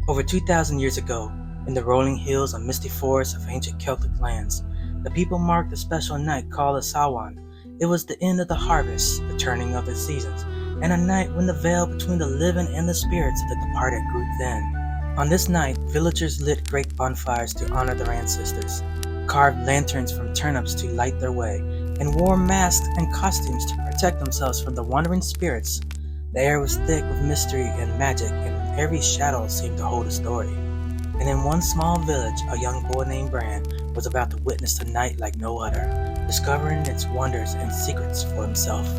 Over 2,000 years ago, in the rolling hills and misty forests of ancient Celtic lands, the people marked a special night called the Samhain. It was the end of the harvest, the turning of the seasons, and a night when the veil between the living and the spirits of the departed grew thin. On this night, villagers lit great bonfires to honor their ancestors, carved lanterns from turnips to light their way, and wore masks and costumes to protect themselves from the wandering spirits. The air was thick with mystery and magic, and every shadow seemed to hold a story. And in one small village, a young boy named Bran was about to witness a night like no other, discovering its wonders and secrets for himself.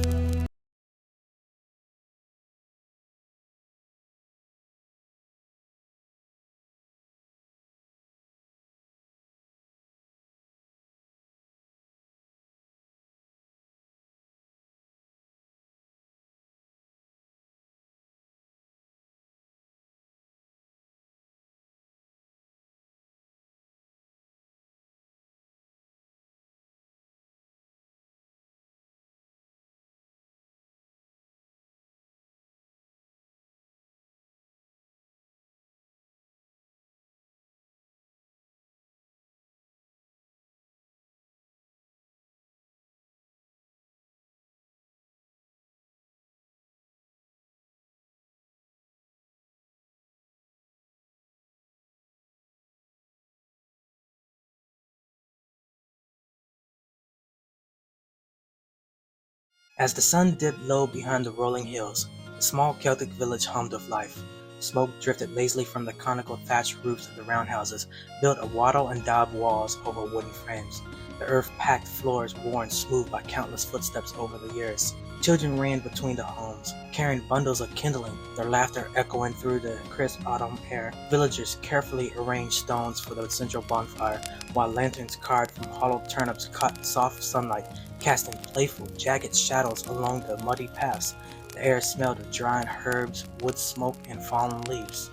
As the sun dipped low behind the rolling hills, the small Celtic village hummed with life. Smoke drifted lazily from the conical thatched roofs of the roundhouses, built of wattle and daub walls over wooden frames. The earth-packed floors worn smooth by countless footsteps over the years. Children ran between the homes, carrying bundles of kindling, their laughter echoing through the crisp autumn air. Villagers carefully arranged stones for the central bonfire, while lanterns carved from hollowed turnips caught soft sunlight, casting playful, jagged shadows along the muddy paths. The air smelled of drying herbs, wood smoke, and fallen leaves.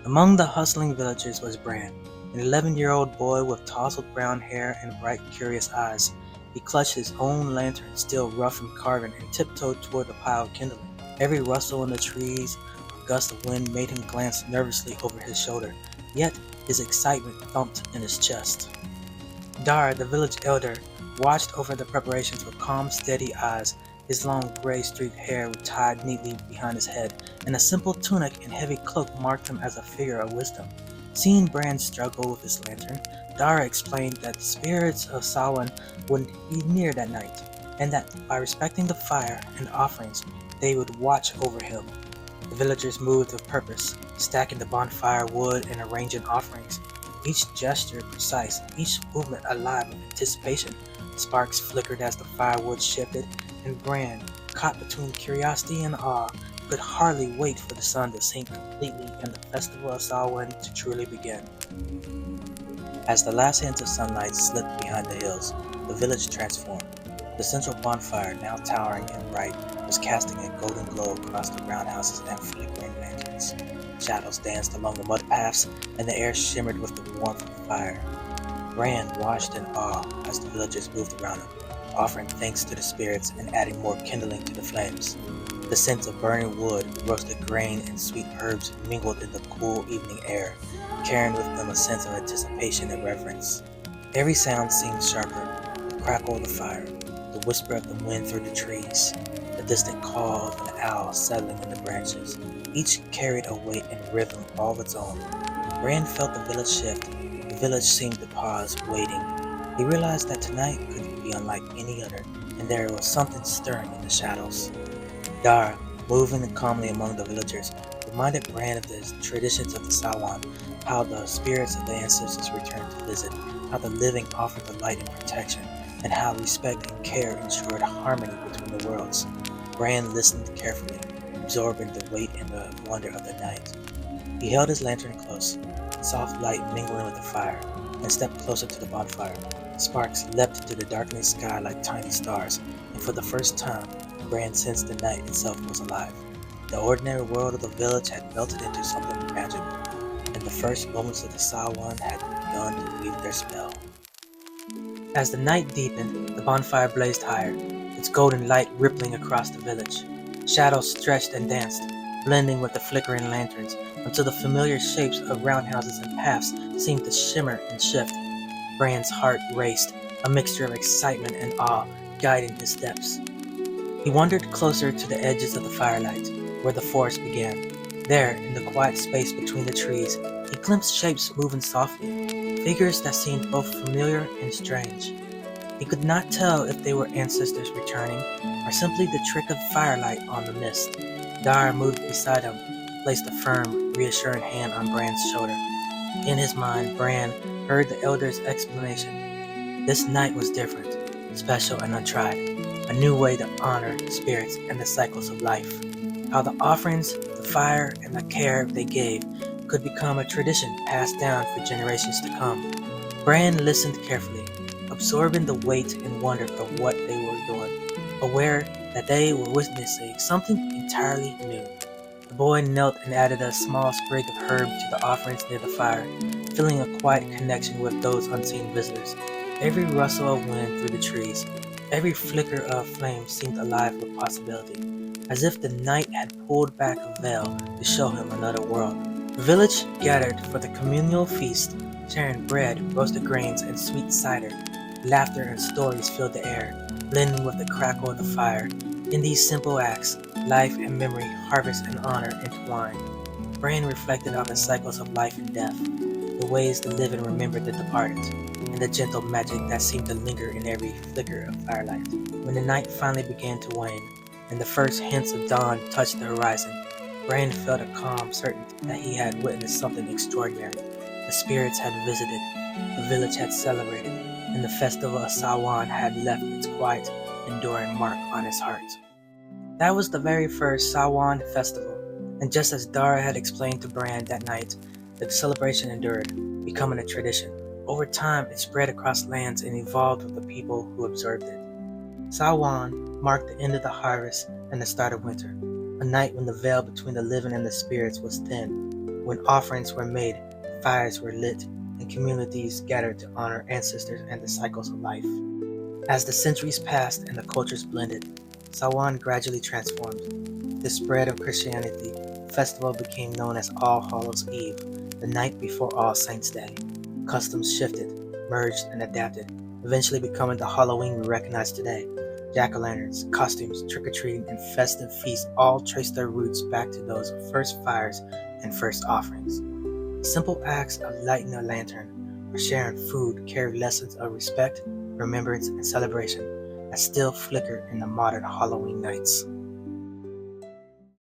Among the hustling villagers was Bran, an 11-year-old boy with tousled brown hair and bright, curious eyes. He clutched his own lantern, still rough from carving, and tiptoed toward the pile of kindling. Every rustle in the trees or gust of wind made him glance nervously over his shoulder, yet his excitement thumped in his chest. Dara, the village elder, watched over the preparations with calm, steady eyes. His long gray-streaked hair tied neatly behind his head, and a simple tunic and heavy cloak marked him as a figure of wisdom. Seeing Bran struggle with his lantern, Dara explained that the spirits of Samhain would be near that night, and that by respecting the fire and offerings, they would watch over him. The villagers moved with purpose, stacking the bonfire wood and arranging offerings, each gesture precise, each movement alive with anticipation. Sparks flickered as the firewood shifted, and Bran, caught between curiosity and awe, could hardly wait for the sun to sink completely and the festival of Samhain to truly begin. As the last hints of sunlight slipped behind the hills, the village transformed. The central bonfire, now towering and bright, was casting a golden glow across the roundhouses and flickering lanterns. Shadows danced along the mud paths, and the air shimmered with the warmth of the fire. Bran watched in awe as the villagers moved around him, offering thanks to the spirits and adding more kindling to the flames. The scents of burning wood, roasted grain, and sweet herbs mingled in the cool evening air, carrying with them a sense of anticipation and reverence. Every sound seemed sharper: the crackle of the fire, the whisper of the wind through the trees, the distant call of an owl settling in the branches. Each carried a weight and rhythm all of its own. Bran felt the village shift. The village seemed to pause, waiting. He realized that tonight could be unlike any other, and there was something stirring in the shadows. Dara, moving calmly among the villagers, reminded Bran of the traditions of the Samhain, how the spirits of the ancestors returned to visit, how the living offered the light and protection, and how respect and care ensured harmony between the worlds. Bran listened carefully, absorbing the weight and the wonder of the night. He held his lantern close, soft light mingling with the fire, and stepped closer to the bonfire. Sparks leapt into the darkening sky like tiny stars, and for the first time, Bran sensed the night itself was alive. The ordinary world of the village had melted into something magical, and the first moments of the Samhain had begun to weave their spell. As the night deepened, the bonfire blazed higher, its golden light rippling across the village. Shadows stretched and danced, blending with the flickering lanterns until the familiar shapes of roundhouses and paths seemed to shimmer and shift. Bran's heart raced, a mixture of excitement and awe guiding his steps. He wandered closer to the edges of the firelight, where the forest began. There, in the quiet space between the trees, he glimpsed shapes moving softly, figures that seemed both familiar and strange. He could not tell if they were ancestors returning, or simply the trick of firelight on the mist. Dara moved beside him, placed a firm, reassuring hand on Bran's shoulder. In his mind, Bran heard the elder's explanation. This night was different, special and untried, a new way to honor spirits and the cycles of life. How the offerings, the fire, and the care they gave could become a tradition passed down for generations to come. Bran listened carefully, absorbing the weight and wonder of what they were doing, aware that they were witnessing something entirely new. The boy knelt and added a small sprig of herb to the offerings near the fire, feeling a quiet connection with those unseen visitors. Every rustle of wind through the trees, every flicker of flame seemed alive with possibility, as if the night had pulled back a veil to show him another world. The village gathered for the communal feast, sharing bread, roasted grains, and sweet cider. Laughter and stories filled the air, blending with the crackle of the fire. In these simple acts, life and memory, harvest and honor intertwined. Bran reflected on the cycles of life and death, the ways the living remembered the departed, and the gentle magic that seemed to linger in every flicker of firelight. When the night finally began to wane, and the first hints of dawn touched the horizon, Bran felt a calm certainty that he had witnessed something extraordinary. The spirits had visited, the village had celebrated, and the festival of Samhain had left its quiet, enduring mark on his heart. That was the very first Samhain festival, and just as Dara had explained to Bran that night, the celebration endured, becoming a tradition. Over time, it spread across lands and evolved with the people who observed it. Samhain marked the end of the harvest and the start of winter, a night when the veil between the living and the spirits was thin, when offerings were made, fires were lit, and communities gathered to honor ancestors and the cycles of life. As the centuries passed and the cultures blended, Samhain gradually transformed. The spread of Christianity, the festival became known as All Hallows' Eve, the night before All Saints' Day. Customs shifted, merged, and adapted, eventually becoming the Halloween we recognize today. Jack-o'-lanterns, costumes, trick-or-treating, and festive feasts all trace their roots back to those first fires and first offerings. Simple acts of lighting a lantern or sharing food carry lessons of respect, remembrance, and celebration that still flicker in the modern Halloween nights.